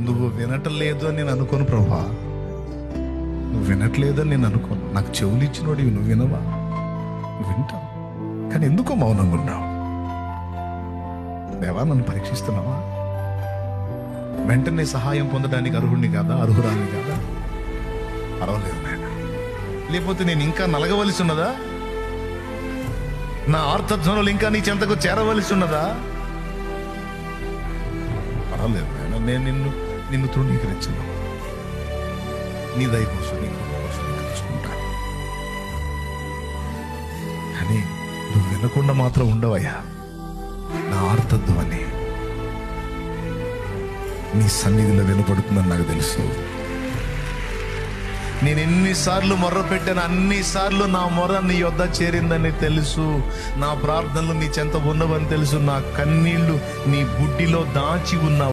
నువ్వు వినటలేదు అని నేను అనుకోను ప్రభా, నువ్వు వినట్లేదు అని నేను అనుకోను. నాకు చెవులు ఇచ్చినోడివి, నువ్వు వినవా? నువ్వు వింటావు, కానీ ఎందుకో మౌనంగా ఉన్నావు. దేవా, నన్ను పరీక్షిస్తున్నావా? వెంటనే సహాయం పొందడానికి అర్హుడిని కాదా, అర్హురాన్ని కాదా? పర్వాలేదు నాయన. లేకపోతే నేను ఇంకా నలగవలసి ఉన్నదా? నా ఆర్తధ్వనులు ఇంకా నీ చెంతకు చేరవలసి ఉన్నదా? పర్వాలేదు నాయన, నేను నిన్ను తృణీకరించను. నీ దయ కోసం, నీ కృప కోసం నేను కలుసుకుంటాను. కానీ నువ్వు వినకుండా మాత్రం ఉండవయ్యా. నా ఆర్తధ్వని నీ సన్నిధిలో వినపడుతుందని నాకు తెలుసు. నేను ఎన్నిసార్లు మొర్ర పెట్టాను, అన్నిసార్లు నా మొర్ర నీ యొద్ద చేరిందని తెలుసు. నా ప్రార్థనలు నీ చెంత ఉన్నవని తెలుసు. నా కన్నీళ్లు నీ బుడ్డిలో దాచి ఉన్న